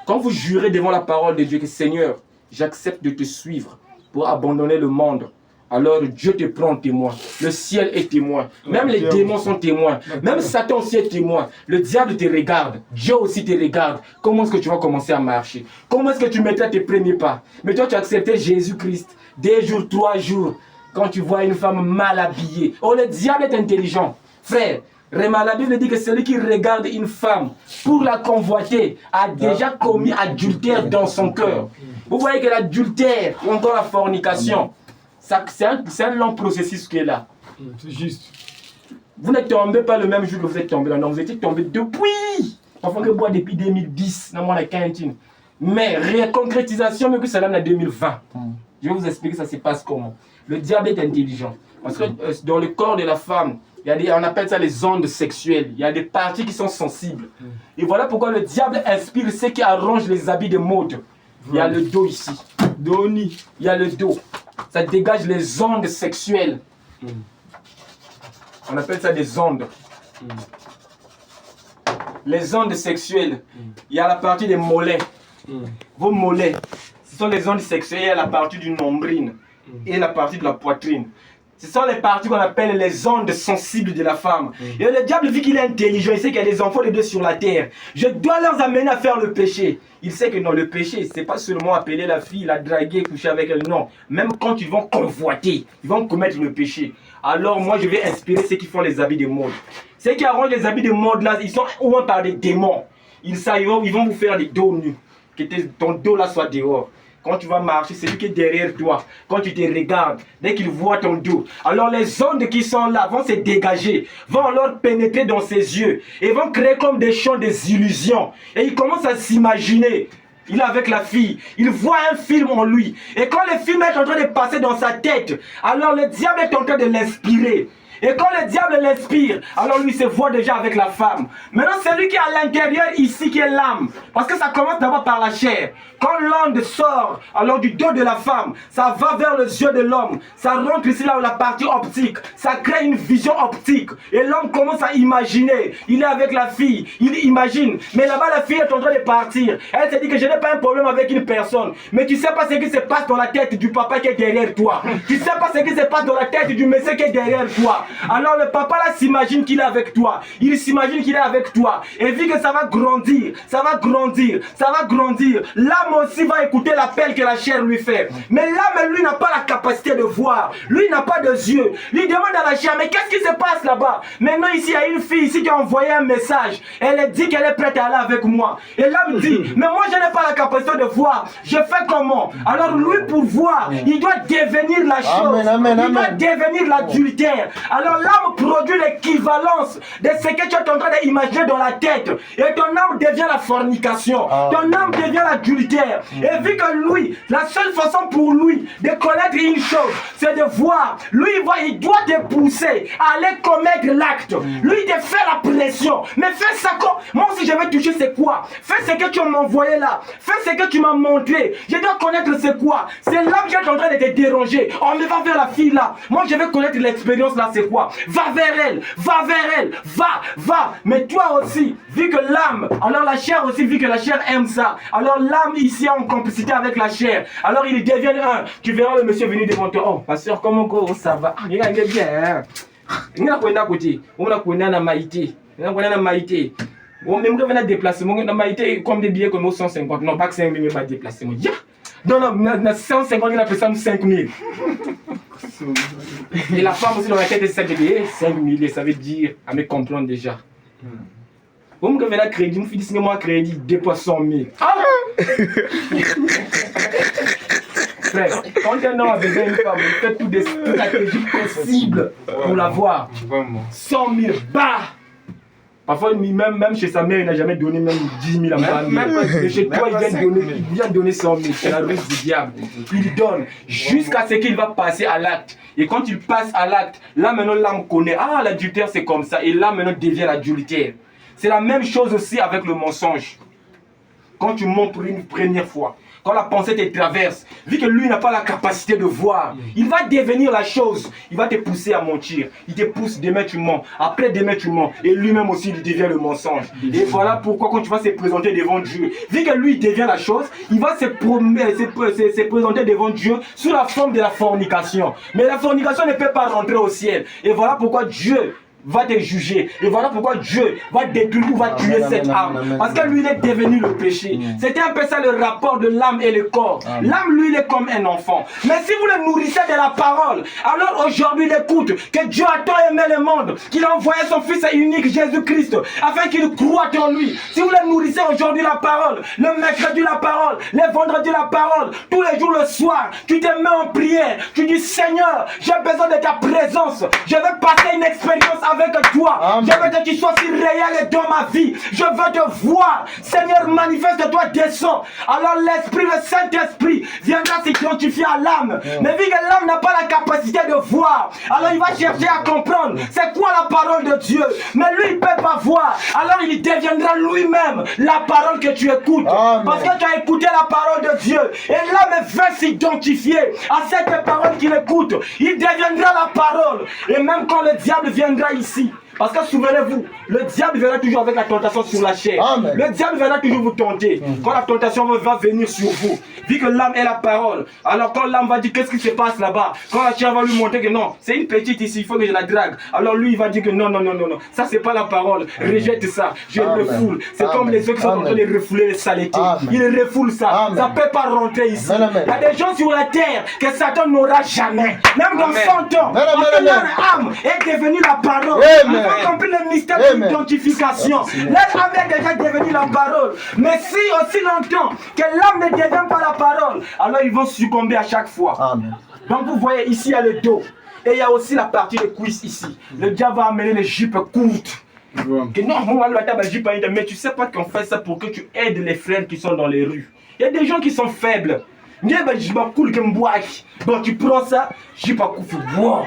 Quand vous jurez devant la parole de Dieu que Seigneur, j'accepte de te suivre pour abandonner le monde, alors Dieu te prend témoin. Le ciel est témoin. Même les démons sont témoins. Même Satan aussi est témoin. Le diable te regarde. Dieu aussi te regarde. Comment est-ce que tu vas commencer à marcher? Comment est-ce que tu mettras tes premiers pas? Mais toi, tu as accepté Jésus-Christ. 2 jours, 3 jours. Quand tu vois une femme mal habillée. Oh, le diable est intelligent. Frère, la Bible dit que celui qui regarde une femme pour la convoiter a déjà commis adultère dans son cœur. Vous voyez que l'adultère ou encore la fornication, c'est un long processus qui est là. C'est juste. Vous ne tombez pas le même jour que vous êtes tombé là. Non, vous étiez tombé depuis. Enfin, que boire depuis 2010, dans la cantine. Mais concrétisation, mais que c'est là en 2020. Je vais vous expliquer ça se passe comment. Le diable est intelligent. Parce que dans le corps de la femme, il y a des, on appelle ça les ondes sexuelles. Il y a des parties qui sont sensibles. Et voilà pourquoi le diable inspire ceux qui arrangent les habits de mode. Il y a le dos ici. Doni. Il y a le dos. Ça dégage les ondes sexuelles. On appelle ça des ondes. Les ondes sexuelles. Il y a la partie des mollets. Vos mollets, ce sont les ondes sexuelles. Il y a la partie du nombril et la partie de la poitrine. Ce sont les parties qu'on appelle les ondes sensibles de la femme. Et le diable, vu qu'il est intelligent, il sait qu'il y a des enfants de Dieu sur la terre. Je dois leur amener à faire le péché. Il sait que non, le péché, c'est pas seulement appeler la fille, la draguer, coucher avec elle. Non, même quand ils vont convoiter, ils vont commettre le péché. Alors moi, je vais inspirer ceux qui font les habits de mode. Ceux qui arrangent les habits de mode là, ils sont au moins par des démons. Ils vont vous faire les dos nus. Que ton dos là soit dehors. Quand tu vas marcher, c'est lui qui est derrière toi. Quand tu te regardes, dès qu'il voit ton dos, alors les ondes qui sont là vont se dégager, vont alors pénétrer dans ses yeux et vont créer comme des champs des illusions. Et il commence à s'imaginer. Il est avec la fille, il voit un film en lui. Et quand le film est en train de passer dans sa tête, alors le diable est en train de l'inspirer. Et quand le diable l'inspire, alors lui se voit déjà avec la femme. Maintenant, c'est lui qui est à l'intérieur ici qui est l'âme. Parce que ça commence d'abord par la chair. Quand l'onde sort, alors du dos de la femme, ça va vers les yeux de l'homme. Ça rentre ici là où la partie optique. Ça crée une vision optique. Et l'homme commence à imaginer. Il est avec la fille. Il imagine. Mais là-bas, la fille est en train de partir. Elle se dit que je n'ai pas un problème avec une personne. Mais tu ne sais pas ce qui se passe dans la tête du papa qui est derrière toi. Tu ne sais pas ce qui se passe dans la tête du monsieur qui est derrière toi. Alors le papa là s'imagine qu'il est avec toi. Il s'imagine qu'il est avec toi. Et vu que ça va grandir, ça va grandir, ça va grandir, l'âme aussi va écouter l'appel que la chair lui fait. Mais l'âme, lui, n'a pas la capacité de voir. Lui n'a pas de yeux. Lui demande à la chair, mais qu'est-ce qui se passe là-bas? Maintenant ici, il y a une fille ici qui a envoyé un message. Elle dit qu'elle est prête à aller avec moi. Et l'âme dit, mais moi je n'ai pas la capacité de voir. Je fais comment? Alors lui, pour voir, il doit devenir la chose. Amen, il doit devenir l'adultère. Alors l'âme produit l'équivalence de ce que tu es en train d'imaginer dans la tête. Et ton âme devient la fornication. Ton âme devient l'adultère. Et vu que lui, la seule façon pour lui de connaître une chose, c'est de voir. Lui, il doit te pousser à aller commettre l'acte. Lui, il te fait la pression. Mais fais ça comme... Moi aussi, je vais toucher c'est quoi? Fais ce que tu m'as envoyé là. Fais ce que tu m'as montré. Je dois connaître c'est quoi. C'est l'âme qui est en train de te déranger. On me va vers la fille là. Moi, je vais connaître l'expérience là, c'est quoi? Va vers elle, va. Mais toi aussi, vu que l'âme, alors la chair aussi, vu que la chair aime ça, alors l'âme ici est en complicité avec la chair. Alors il devient un. Tu verras le monsieur venir devant toi. Oh, pasteur, comment ça va? Il est bien. Il a quoi côté? On a quoi na maïté? On a quoi na maïté? On même quand on a déplacement, on a maïté comme des billets comme 150. Non, pas 5 000, pas déplacement. Non, 150, il a fait ça 5 000. Et la femme aussi dans la tête, c'est ça qui dit 5 000, ça veut dire à me comprendre déjà. Vous me avez un crédit, vous faites moi crédit, dépasse 100 000. Frère, quand un homme a besoin d'une femme, il fait toute la stratégie possible pour l'avoir. 100 000, bah! Parfois, même chez sa mère, il n'a jamais donné même 10 000 à ma femme. Mais chez toi, il vient donner 100 000. C'est la ruse du diable. Il donne jusqu'à ce qu'il va passer à l'acte. Et quand il passe à l'acte, là maintenant, l'âme connaît. Ah, l'adultère, c'est comme ça. Et là maintenant, devient l'adultère. C'est la même chose aussi avec le mensonge. quand tu mens pour une première fois, quand la pensée te traverse, vu que lui n'a pas la capacité de voir, il va devenir la chose. Il va te pousser à mentir. Il te pousse, demain tu mens. Après demain tu mens. Et lui-même aussi, il devient le mensonge. Et voilà pourquoi quand tu vas se présenter devant Dieu, vu que lui devient la chose, il va se présenter devant Dieu sous la forme de la fornication. Mais la fornication ne peut pas rentrer au ciel. Et voilà pourquoi Dieu va te juger. Et voilà pourquoi Dieu va détruire ou va tuer cette âme. Parce que lui, il est devenu le péché. C'était un peu ça le rapport de l'âme et le corps. L'âme, lui, il est comme un enfant. Mais si vous le nourrissez de la parole, alors aujourd'hui, il écoute que Dieu a tant aimé le monde qu'il a envoyé son Fils unique, Jésus-Christ, afin qu'il croie en lui. Si vous le nourrissez aujourd'hui la parole, le mercredi la parole, le vendredi la parole, tous les jours le soir, tu te mets en prière, tu dis Seigneur, j'ai besoin de ta présence. Je veux passer une expérience avec toi. Amen. Je veux que tu sois si réel dans ma vie. Je veux te voir. Seigneur, manifeste-toi, descends. Alors l'Esprit, le Saint-Esprit viendra s'identifier à l'âme. Mais vu que l'âme n'a pas la capacité de voir, alors il va chercher à comprendre c'est quoi la parole de Dieu. Mais lui, il ne peut pas voir. Alors il deviendra lui-même la parole que tu écoutes. Amen. Parce que tu as écouté la parole de Dieu. Et l'âme veut s'identifier à cette parole qu'il écoute. Il deviendra la parole. Et même quand le diable viendra ici, parce que souvenez-vous, le diable viendra toujours avec la tentation sur la chair. Amen. Le diable viendra toujours vous tenter. Quand la tentation va venir sur vous, vu que l'âme est la parole, alors quand l'âme va dire qu'est-ce qui se passe là-bas, quand la chair va lui montrer que non, c'est une petite ici, il faut que je la drague, alors lui il va dire que non, ça c'est pas la parole, rejette ça, je le refoule. C'est comme les autres qui sont en train de refouler les saletés. Ils refoulent ça, ça ne peut pas rentrer ici. Il y a des gens sur la terre que Satan n'aura jamais, même dans 100 ans, parce que leur âme est devenue la parole. Ils ont compris le mystère de l'identification. Leur âme est déjà devenue la parole. Mais si aussi longtemps que l'âme ne devient pas la parole, alors ils vont succomber à chaque fois. Amen. Donc vous voyez ici il y a le dos. Et il y a aussi la partie de cuisse ici. Le diable va amener les jupes courtes. Que non, mais tu sais pas qu'on fait ça pour que tu aides les frères qui sont dans les rues. Il y a des gens qui sont faibles. Donc tu prends ça, je pas couper. Wow.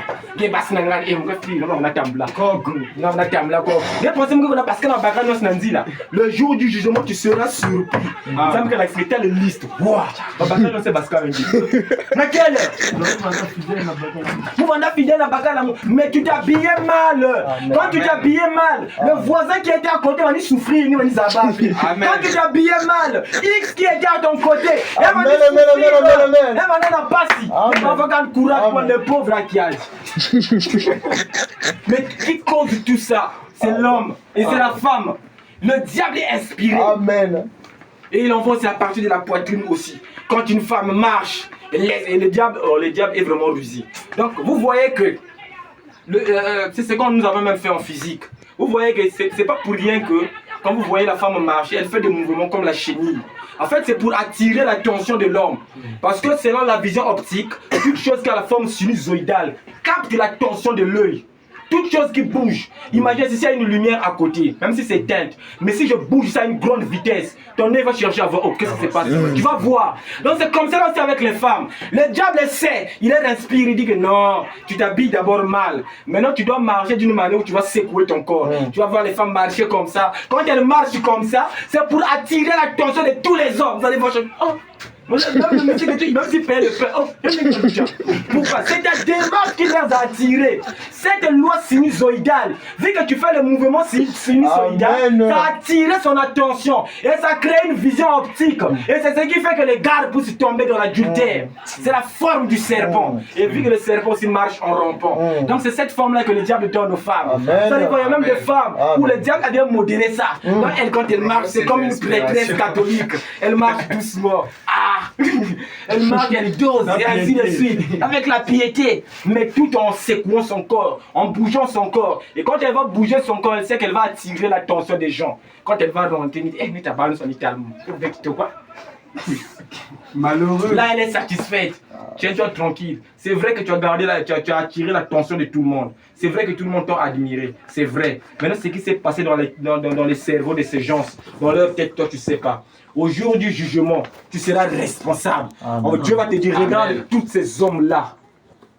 Parce que le jour du jugement, tu seras surpris. Ça me fait la liste. Wow. Mais tu t'es habillé mal. Quand tu t'es habillé mal, le voisin qui était à côté va souffrir. Quand tu t'es habillé mal, X qui était à ton côté, elle va souffrir. Le pauvre qui a mais qui cause tout ça? C'est l'homme et c'est la femme. Le diable est inspiré. Amen. Et il envoie aussi à partir de la poitrine aussi. Quand une femme marche, et le diable est vraiment rusé. Donc vous voyez que c'est ce que nous avons même fait en physique. Vous voyez que c'est pas pour rien que quand vous voyez la femme marcher, elle fait des mouvements comme la chenille. En fait, c'est pour attirer l'attention de l'homme. Parce que selon la vision optique, toute chose qui a la forme sinusoïdale capte l'attention de l'œil. Toute chose qui bouge. Imagine si il y a une lumière à côté, même si c'est teinte. Mais si je bouge ça à une grande vitesse, ton œil va chercher à voir, oh, qu'est-ce qui se passe? Tu vas voir. Donc c'est comme ça aussi avec les femmes. Le diable sait, il est inspiré, il dit que non, tu t'habilles d'abord mal. Maintenant tu dois marcher d'une manière où tu vas secouer ton corps. Tu vas voir les femmes marcher comme ça. Quand elles marchent comme ça, c'est pour attirer l'attention de tous les hommes. Vous allez voir, oh. Même s'il paye le pain, pourquoi? C'est ta démarche qui les a attirés. Cette loi sinusoïdale, vu que tu fais le mouvement sinusoïdal, ça a attiré son attention et ça crée une vision optique. Et c'est ce qui fait que les gardes poussent tomber dans l'adultère. C'est la forme du serpent. Et vu que le serpent aussi marche en rampant. Donc c'est cette forme-là que le diable donne aux femmes. Il y a même des femmes où le diable a bien modéré ça. Donc elle, quand elle marche, c'est comme une prêtresse catholique. Elle marche doucement. Elle marche, elle dose et ainsi de suite, avec la piété, mais tout en secouant son corps, en bougeant son corps. Et quand elle va bouger son corps, elle sait qu'elle va attirer l'attention des gens. Quand elle va rentrer, elle dit, mais t'as pas son italien. Malheureux. Là, elle est satisfaite. Tiens-toi tranquille. C'est vrai que tu as gardé, tu as attiré l'attention de tout le monde. C'est vrai que tout le monde t'a admiré. C'est vrai. Maintenant, ce qui s'est passé dans les cerveaux de ces gens, dans leur tête, toi, tu ne sais pas. Au jour du jugement, tu seras responsable. Oh, Dieu va te dire, regarde tous ces hommes-là.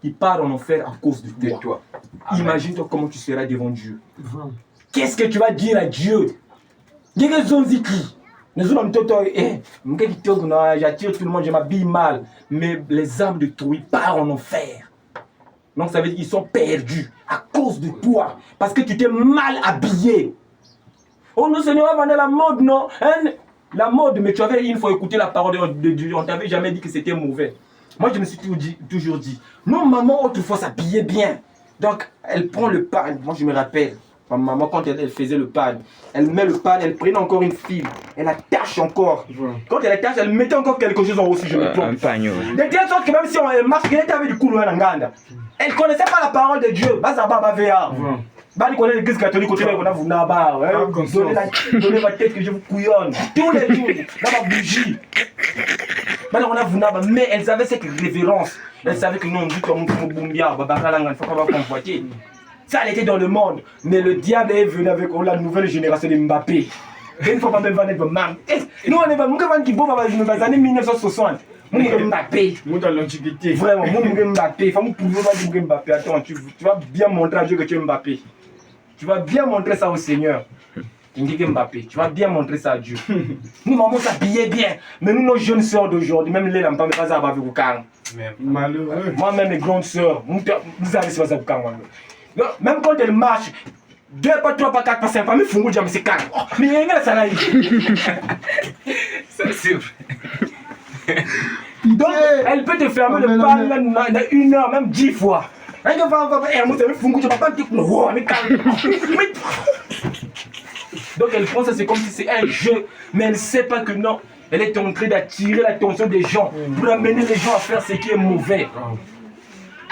Ils partent en enfer à cause de toi. Imagine-toi comment tu seras devant Dieu. Qu'est-ce que tu vas dire à Dieu? J'attire tout le monde, je m'habille mal. Mais les âmes de toi partent en enfer. Donc ça veut dire qu'ils sont perdus à cause de toi. Parce que tu t'es mal habillé. Oh non, Seigneur, on va vendre la mode, non hein? La mode, mais tu avais une fois écouté la parole de Dieu. On t'avait jamais dit que c'était mauvais. Moi, je me suis toujours dit, non, maman, autrefois s'habillait bien. Donc, elle prend le pan. Moi, je me rappelle. Ma maman, quand elle faisait le pan, elle met le pan, elle prenait encore une file. Elle attache encore. Quand elle attache, elle mettait encore quelque chose en haut si je me trompe. Un pagne. De telle sorte que même si on marche, elle était avec du couloir en Nganda. Elle ne connaissait pas la parole de Dieu. Bani connaît l'église catholique, côté là, vous n'avez pas. Donnez ma tête que je vous couillonne. Tous les jours, dans ma bougie. Maintenant, on a vous n'avez, mais elles avaient cette révérence. Elles savaient que non, du tout, on boumbia, il faut pas convoiter. Ça, elle était dans le monde. Mais le diable est venu avec la nouvelle génération de Mbappé. Il ne faut pas même vendre mam. Nous, on est pas, nous, qui bon, dans les années 1960. Mbappé. Nous dans l'antiquité. Vraiment, Mbappé. Il faut prouver Mbappé. Attends, tu vas bien montrer à Dieu que tu es Mbappé. Tu vas bien montrer ça au Seigneur. Mbappé, tu vas bien montrer ça à Dieu. Nous, maman s'habillait bien. Mais nous, nos jeunes sœurs d'aujourd'hui, même les lampes, pas ça avec Oukang. Malheureux. Moi-même, mes grandes sœurs, vous savez ce que c'est Oukang. Même quand elles marchent, 2 pas 3 pas 4 pas 5 pas, mais Fungo Jam, c'est calme. Mais il y a un ça là. Ça, c'est vrai. Donc, elle peut te fermer le pan dans 1 heure, même 10 fois. Donc elle pense que c'est comme si c'est un jeu, mais elle ne sait pas que non. Elle est en train d'attirer l'attention des gens pour amener les gens à faire ce qui est mauvais.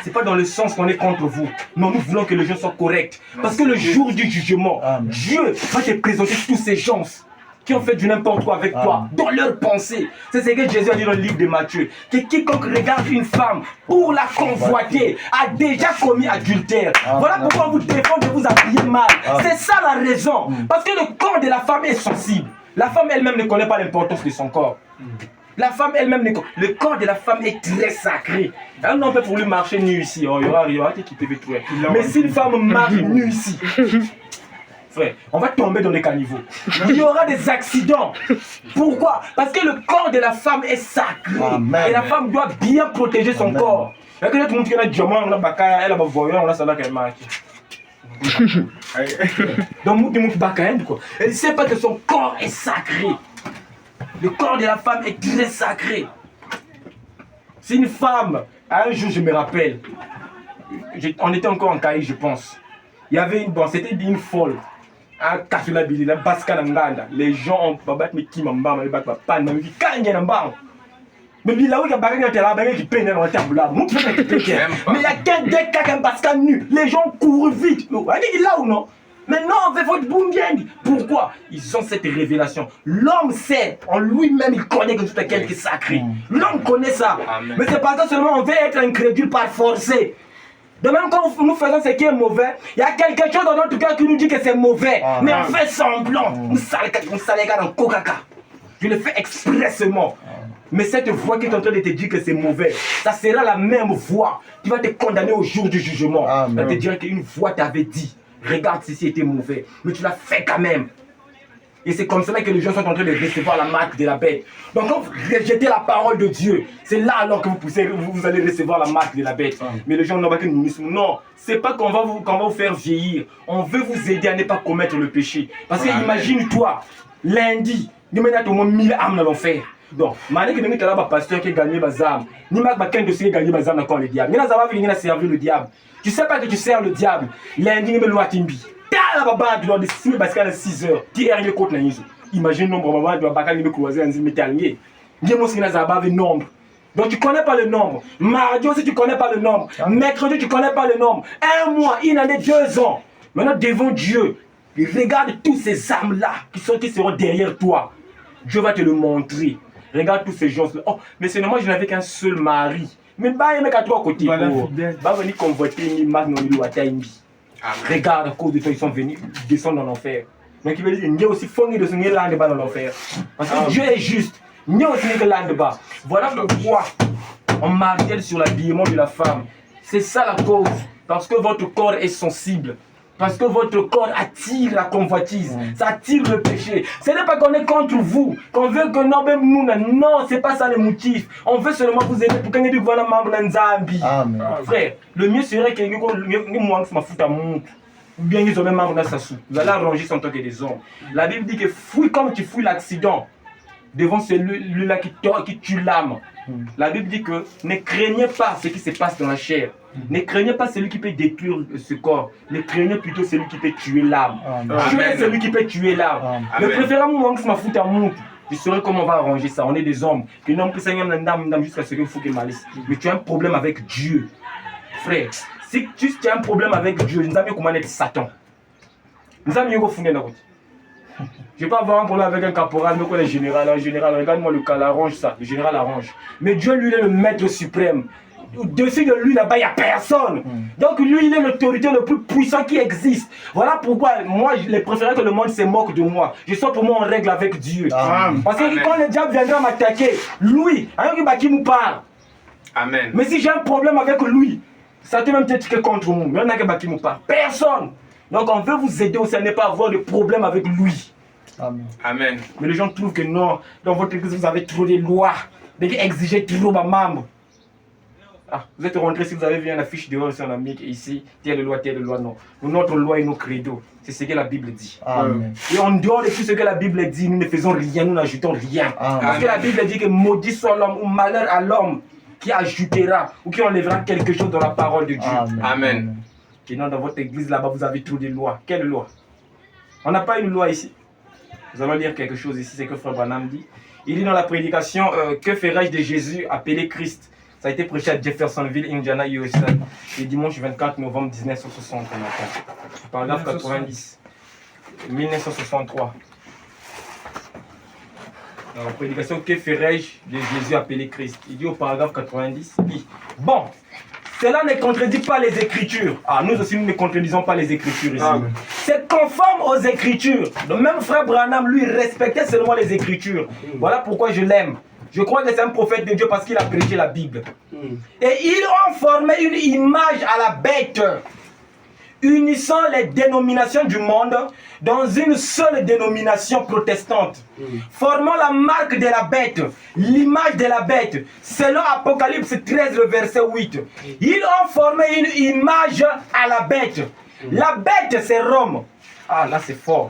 C'est pas dans le sens qu'on est contre vous. Non, nous voulons que les gens soient corrects. Parce que le jour du jugement, Dieu va te présenter tous ces gens qui ont fait du n'importe quoi avec toi, dans leurs pensées. C'est ce que Jésus a dit dans le livre de Matthieu. Que quiconque regarde une femme pour la convoiter a déjà commis adultère. Voilà pourquoi on vous défend de vous habiller mal. C'est ça la raison. Parce que le corps de la femme est sensible. La femme elle-même ne connaît pas l'importance de son corps. La femme elle-même, le corps de la femme est très sacré. Un homme peut pour lui marcher nu ici. Oh, il y aura qui peut trouver. Mais si une femme marche nue ici, frère, on va tomber dans les caniveaux. Il y aura des accidents. Pourquoi? Parce que le corps de la femme est sacré. Et la femme doit bien protéger son corps. Il y a que tout le monde qui a un diamant, on a bakaya, elle a un voyant, on a ça là qu'elle marque. Donc, elle ne sait pas que son corps est sacré. Le corps de la femme est très sacré. C'est une femme. Un jour, je me rappelle, on était encore en Caï, je pense. Il y avait c'était une folle. Un Kasula Bili, la Baska Nanganda. Les gens ont battu mes Kimamba, mais battu ma panne, mais ils gagnent un bas. Mais là où il y a bagage de la bagage qui peine dans le tableau là. Mais il y a qu'un deck qui a un Baska nu. Les gens courent vite. Il est là ou non? Mais non, on fait votre boum bien. Pourquoi? Ils ont cette révélation. L'homme sait, en lui-même, il connaît que tout est quelque sacré. L'homme connaît ça. Amen. Mais c'est pas ça seulement, on veut être incrédule par forcer. De même, quand nous faisons ce qui est mauvais, il y a quelque chose dans notre cœur qui nous dit que c'est mauvais. Mais on fait semblant. On s'allègue dans Coca-Cola. Je le fais expressément. Mais cette voix qui est en train de te dire que c'est mauvais, ça sera la même voix qui va te condamner au jour du jugement. Elle va te dire qu'une voix t'avait dit. Regarde si c'était mauvais, mais tu l'as fait quand même. Et c'est comme cela que les gens sont en train de recevoir la marque de la bête. Donc quand vous rejetez la parole de Dieu, c'est là alors que vous allez recevoir la marque de la bête. Mais les gens n'ont pas que nous. Non, c'est pas qu'on va vous faire vieillir. On veut vous aider à ne pas commettre le péché. Parce que imagine-toi, lundi, nous mettons au moins 1000 âmes dans l'enfer. Donc, malgré que nous avons un pasteur qui a gagné les âmes, nous avons un dossier qui a gagné les âmes encore le diable. Nous avons venir à servir le diable. Tu sais pas que tu sers le diable. Lundi, nous avons timbi. T'as la baba, tu dois décider parce qu'à 6 heures. Tu es arrivé contre l'année. Imagine le nombre de baba, tu dois pas croiser un métallier. Nous avons un nombre. Donc tu connais pas le nombre. Mardi aussi, tu connais pas le nombre. Mercredi, tu connais pas le nombre. 1 mois, une année, 2 ans. Maintenant, devant Dieu, regarde tous ces âmes-là qui seront derrière toi. Dieu va te le montrer. Regarde tous ces gens-là. Oh, mais c'est normal, je n'avais qu'un seul mari. Mais bah, il y a 3 côtés. Bah, venir convoiter, ni mag, non, ni wataimbi. Regarde, à cause de toi, ils sont venus descendre dans l'enfer. Donc, il veut dire, il y a aussi fondé de ce là de bas dans l'enfer. Parce que Dieu est juste. Il y a aussi là de bas. Voilà pourquoi on martèle sur l'habillement de la femme. C'est ça la cause. Parce que votre corps est sensible. Parce que votre corps attire la convoitise, ça attire le péché. Ce n'est pas qu'on est contre vous, qu'on veut que non, même nous, non, c'est pas ça le motif. On veut seulement vous aider pour que vous soyez membre d'un Zambi. Frère, le mieux serait que moi, je m'en fous à mon. Ou bien ils ont même membre d'un Sassou. Vous allez arranger son temps que des hommes. La Bible dit que fouille comme tu fouilles l'accident devant celui-là qui tue l'âme. La Bible dit que ne craignez pas ce qui se passe dans la chair. Ne craignez pas celui qui peut détruire ce corps. Ne craignez plutôt celui qui peut tuer l'âme. Tuez celui qui peut tuer l'âme. Le préférant, moi, je m'en fous à mon. Je saurais comment on va arranger ça. On est des hommes. Que non, que ça y est, jusqu'à ce qu'il faut qu'il malice. Mais tu as un problème avec Dieu. Frère, si tu as un problème avec Dieu, nous avons comment être Satan. Nous avons fondé la route. Je ne vais pas avoir un problème avec un caporal, mais quoi le général. Un général, regarde-moi le cas, l'arrange ça. Le général arrange. Mais Dieu, lui, il est le maître suprême. Au-dessus de lui, là-bas, il n'y a personne. Donc, lui, il est l'autorité le plus puissant qui existe. Voilà pourquoi, moi, je préférais que le monde se moque de moi. Je sois pour moi en règle avec Dieu. Parce que quand le diable viendra m'attaquer, lui, qui nous parle. Amen. Mais si j'ai un problème avec lui, ça peut même être que contre nous. Il y en a qui nous parle. Personne. Donc, on veut vous aider aussi à ne pas avoir de problème avec lui. Amen. Mais les gens trouvent que non, dans votre église, vous avez trop de lois. Vous exigez trop ma membre. Ah, vous êtes rentré si vous avez vu une affiche dehors sur l'Amérique ici, telle loi, non. Notre loi et nos credos, c'est ce que la Bible dit. Et en dehors de tout ce que la Bible dit, nous ne faisons rien, nous n'ajoutons rien. Parce que la Bible dit que maudit soit l'homme ou malheur à l'homme qui ajoutera ou qui enlèvera quelque chose dans la parole de Dieu. Amen. Et non, dans votre église là-bas, vous avez trop de lois. Quelle loi? On n'a pas une loi ici. Nous allons lire quelque chose ici, c'est que Frère Branham dit. Il dit dans la prédication, que ferai-je de Jésus appelé Christ? Ça a été prêché à Jeffersonville, Indiana, USA, le dimanche 24 novembre 1960. Paragraphe 90. 1963. Dans la prédication, que ferai-je de Jésus appelé Christ? Il dit au paragraphe 90, il dit, bon, cela ne contredit pas les Écritures. Ah, nous aussi, nous ne contredisons pas les Écritures ici. C'est conforme aux Écritures. Le même frère Branham, lui, respectait seulement les Écritures. Voilà pourquoi je l'aime. Je crois que c'est un prophète de Dieu parce qu'il a prêché la Bible. Et ils ont formé une image à la bête, unissant les dénominations du monde dans une seule dénomination protestante, formant la marque de la bête, l'image de la bête, selon Apocalypse 13, le verset 8. Ils ont formé une image à la bête. La bête, c'est Rome. Ah, là, c'est fort.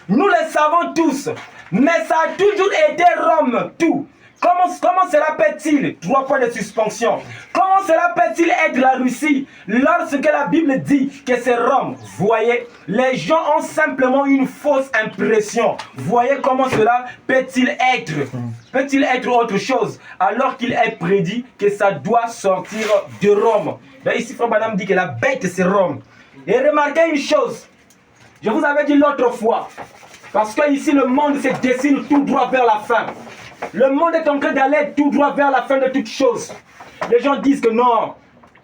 Nous le savons tous, mais ça a toujours été Rome, tout. Comment cela peut-il, 3 points de suspension, comment cela peut-il être la Russie lorsque la Bible dit que c'est Rome? Voyez, les gens ont simplement une fausse impression. Voyez comment cela peut-il être? Peut-il être autre chose alors qu'il est prédit que ça doit sortir de Rome? Là, ici, Frère Branham dit que la bête c'est Rome. Et remarquez une chose, je vous avais dit l'autre fois, parce que ici le monde se dessine tout droit vers la fin. Le monde est en train d'aller tout droit vers la fin de toutes choses. Les gens disent que non,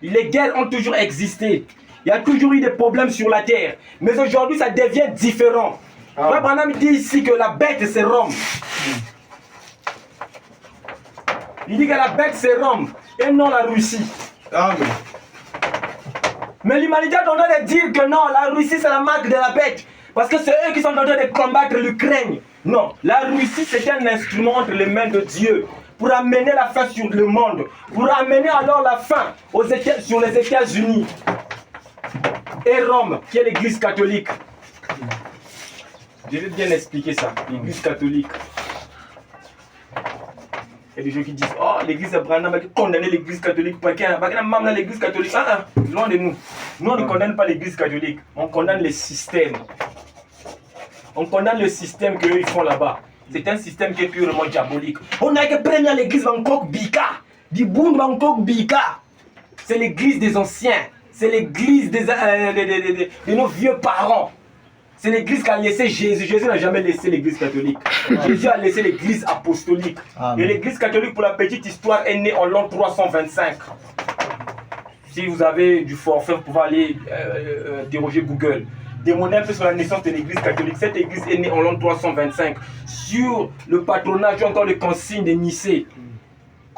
les guerres ont toujours existé. Il y a toujours eu des problèmes sur la terre. Mais aujourd'hui, ça devient différent. Frère Branham dit ici que la bête, c'est Rome. Il dit que la bête, c'est Rome et non la Russie. Mais l'humanité est en train de dire que non, la Russie, c'est la marque de la bête. Parce que c'est eux qui sont en train de combattre l'Ukraine. Non, la Russie, c'est un instrument entre les mains de Dieu pour amener la fin sur le monde, pour amener alors la fin sur les États-Unis. Et Rome, qui est l'église catholique. Je vais bien expliquer ça, l'église catholique. Il y a des gens qui disent, oh, l'église Branham a condamné l'église catholique. Parce que l'église catholique, loin de nous. Nous, on ne condamne pas l'église catholique, on condamne le système. On condamne le système qu'ils font là-bas. C'est un système qui est purement diabolique. On a que prendre l'église Bangkok Bika, du Bund Bangkok Bika. C'est l'église des anciens. C'est l'église de nos vieux parents. C'est l'église qui a laissé Jésus. Jésus n'a jamais laissé l'église catholique. Jésus a laissé l'église apostolique. Et l'église catholique, pour la petite histoire, est née en l'an 325. Si vous avez du forfait, vous pouvez aller déroger Google. Démoner un peu sur la naissance de l'église catholique. Cette église est née en l'an 325 sur le patronage, encore le concile de Nicée.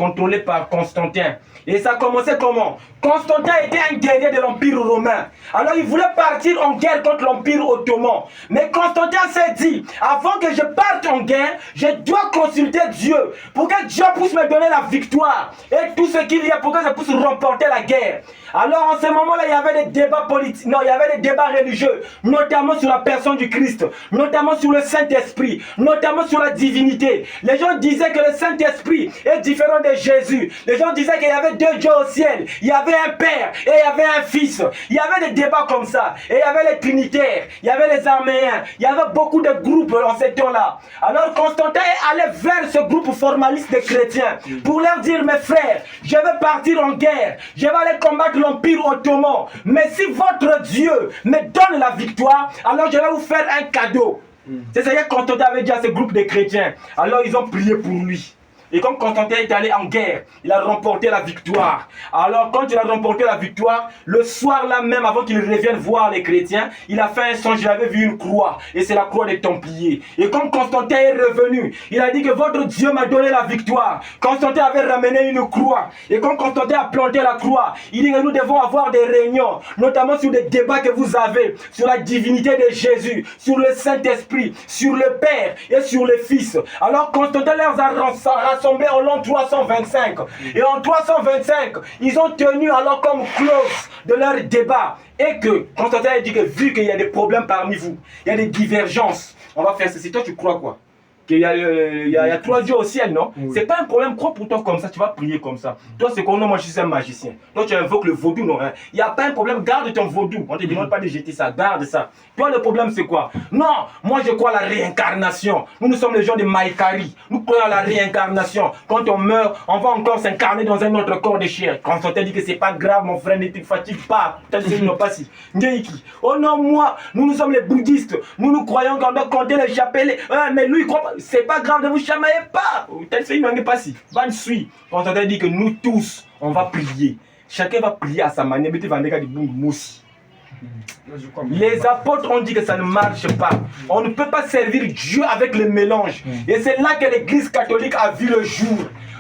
contrôlé par Constantin. Et ça a commencé comment? Constantin était un guerrier de l'Empire romain. Alors il voulait partir en guerre contre l'Empire ottoman. Mais Constantin s'est dit, avant que je parte en guerre, je dois consulter Dieu pour que Dieu puisse me donner la victoire et tout ce qu'il y a pour que je puisse remporter la guerre. Alors en ce moment-là, il y avait des débats politiques, non, il y avait des débats religieux, notamment sur la personne du Christ, notamment sur le Saint-Esprit, notamment sur la divinité. Les gens disaient que le Saint-Esprit est différent de Jésus. Les gens disaient qu'il y avait deux dieux au ciel. Il y avait un Père et il y avait un Fils. Il y avait des débats comme ça. Et il y avait les Trinitaires, il y avait les Arméens, il y avait beaucoup de groupes en ces temps-là. Alors Constantin est allé vers ce groupe formaliste des chrétiens pour leur dire, mes frères, je vais partir en guerre, je vais aller combattre l'Empire ottoman. Mais si votre Dieu me donne la victoire, alors je vais vous faire un cadeau. C'est ça que Constantin avait dit à ce groupe de chrétiens. Alors ils ont prié pour lui. Et comme Constantin est allé en guerre, il a remporté la victoire. Alors quand il a remporté la victoire, le soir là même, avant qu'il revienne voir les chrétiens, il a fait un songe, il avait vu une croix. Et c'est la croix des Templiers. Et comme Constantin est revenu, il a dit que votre Dieu m'a donné la victoire. Constantin avait ramené une croix. Et comme Constantin a planté la croix, il dit que nous devons avoir des réunions, notamment sur des débats que vous avez, sur la divinité de Jésus, sur le Saint-Esprit, sur le Père et sur le Fils. Alors Constantin leur a rassemblés en l'an 325. Et en 325, ils ont tenu alors comme clause de leur débat. Et que Constantin a dit que vu qu'il y a des problèmes parmi vous, il y a des divergences, on va faire ceci. Toi, tu crois quoi? Qu'il y a 3 dieux au ciel, non? Oui. C'est pas un problème, crois pour toi comme ça, tu vas prier comme ça. Toi, c'est qu'on moi je suis un magicien. Toi, tu invoques le vaudou, non? Il n'y a pas un problème, garde ton vaudou. On ne te demande pas de jeter ça, garde ça. Toi, le problème, c'est quoi? Non, moi je crois à la réincarnation. Nous sommes les gens de Maïkari. Nous croyons à la réincarnation. Quand on meurt, on va encore s'incarner dans un autre corps de chair. Quand on te dit que c'est pas grave, mon frère, ne te fatigue pas. Oh non, moi, nous sommes les bouddhistes. Nous croyons qu'on doit compter les chapelets. Mais lui, il croit pas. C'est pas grave, ne vous chamaillez pas. Tel fait, il n'en est pas si. Van suit. On t'entend dire que nous tous, on va prier. Chacun va prier à sa manière. Les apôtres ont dit que ça ne marche pas. On ne peut pas servir Dieu avec le mélange. Et c'est là que l'église catholique a vu le jour.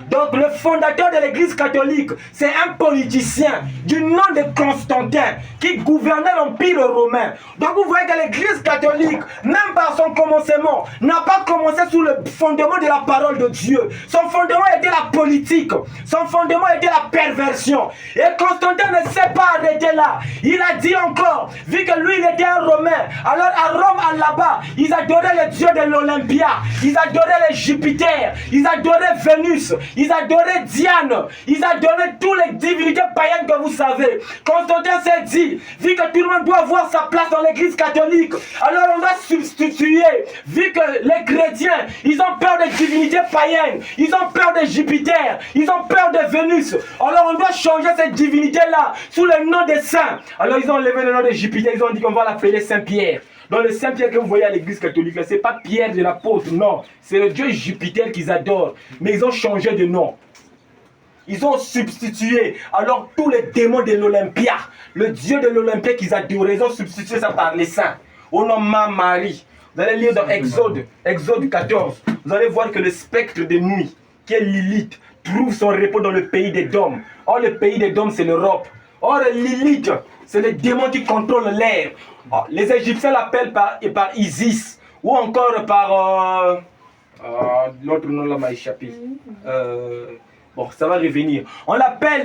Donc le fondateur de l'église catholique, c'est un politicien du nom de Constantin qui gouvernait l'Empire romain. Donc vous voyez que l'église catholique, même par son commencement, n'a pas commencé sous le fondement de la parole de Dieu. Son fondement était la politique. Son fondement était la perversion. Et Constantin ne s'est pas arrêté là. Il a dit encore, vu que lui il était un Romain, alors à Rome, là-bas, ils adoraient le dieu de l'Olympia, ils adoraient les Jupiter, ils adoraient Vénus, ils adoraient Diane, ils adoraient toutes les divinités païennes que vous savez. Constantin s'est dit, vu que tout le monde doit avoir sa place dans l'église catholique, alors on va substituer, vu que les chrétiens, ils ont peur des divinités païennes, ils ont peur de Jupiter, ils ont peur de Vénus, alors on doit changer cette divinité-là sous le nom des saints. Alors ils ont enlevé le nom de Jupiter, ils ont dit qu'on va l'appeler Saint-Pierre. Donc le Saint-Pierre que vous voyez à l'église catholique, ce n'est pas Pierre de l'apôtre, non. C'est le dieu Jupiter qu'ils adorent. Mais ils ont changé de nom. Ils ont substitué alors tous les démons de l'Olympia, le dieu de l'Olympia qu'ils adoraient, ils ont substitué ça par les saints. Au nom de Marie. Vous allez lire dans Exode 14. Vous allez voir que le spectre de nuit, qui est Lilith, trouve son repos dans le pays des Dômes. Or le pays des Dômes, c'est l'Europe. Or Lilith, c'est le démon qui contrôle l'air. Les Égyptiens l'appellent par Isis, ou encore par l'autre nom là m'a échappé. Bon, ça va revenir.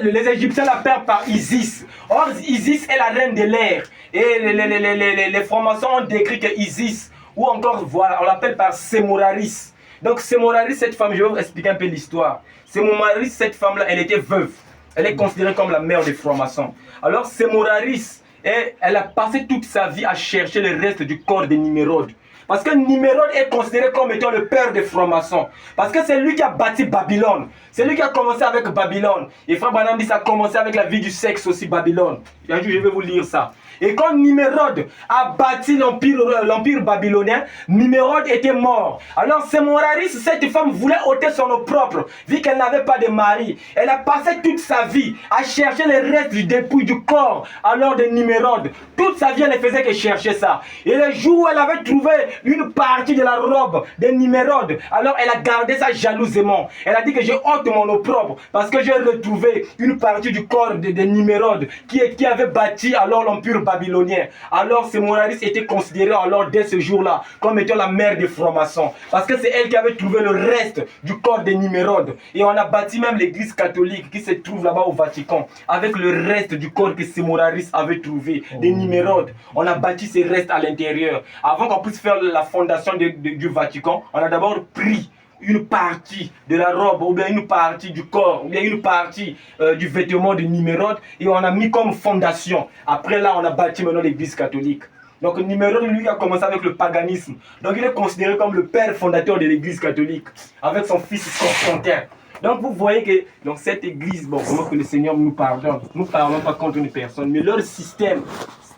Les Égyptiens l'appellent par Isis. Or Isis est la reine de l'air. Et les francs-maçons ont décrit que Isis, ou encore voilà, on l'appelle par Sémoraris. Donc Sémoraris, cette femme, je vais vous expliquer un peu l'histoire. Sémoraris, cette femme-là, elle était veuve. Elle est considérée comme la mère des francs-maçons. Alors Sémoraris, elle a passé toute sa vie à chercher le reste du corps de Nimérode. Parce que Nimérode est considéré comme étant le père des francs-maçons. Parce que c'est lui qui a bâti Babylone. C'est lui qui a commencé avec Babylone. Et Frère Branham dit que ça a commencé avec la vie du sexe aussi, Babylone. Et un jour, je vais vous lire ça. Et quand Nimérode a bâti l'empire babylonien, Nimérode était mort. Alors Sémoraris, cette femme voulait ôter son nom propre, vu qu'elle n'avait pas de mari. Elle a passé toute sa vie à chercher les restes du dépouille du corps alors de Nimérode. Toute sa vie, elle ne faisait que chercher ça. Et le jour où elle avait trouvé une partie de la robe de Nimérode. Alors elle a gardé ça jalousement. Elle a dit que j'ai honte mon opprobre parce que j'ai retrouvé une partie du corps de Nimérode qui avait bâti alors l'empire babylonien. Alors Sémoraris était considérée alors dès ce jour-là comme étant la mère des francs-maçons parce que c'est elle qui avait trouvé le reste du corps de Nimérode. Et on a bâti même l'église catholique qui se trouve là-bas au Vatican avec le reste du corps que Sémoraris avait trouvé de Nimérode. On a bâti ces restes à l'intérieur. Avant qu'on puisse faire la fondation du Vatican, on a d'abord pris une partie de la robe, ou bien une partie du corps, ou bien une partie du vêtement de Nimérode, et on a mis comme fondation. Après là, on a bâti maintenant l'église catholique. Donc Nimérode, lui, a commencé avec le paganisme. Donc il est considéré comme le père fondateur de l'église catholique, avec son fils Constantin. Donc vous voyez que dans cette église, bon, comment que le Seigneur nous pardonne, nous ne parlons pas contre une personne, mais leur système,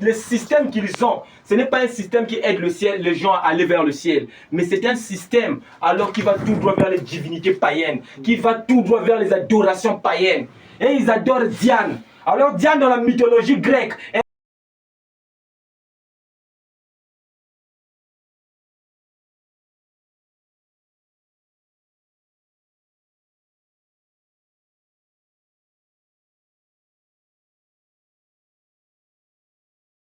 le système qu'ils ont, ce n'est pas un système qui aide le ciel, les gens à aller vers le ciel, mais c'est un système alors qui va tout droit vers les divinités païennes, qui va tout droit vers les adorations païennes. Et ils adorent Diane. Alors Diane dans la mythologie grecque,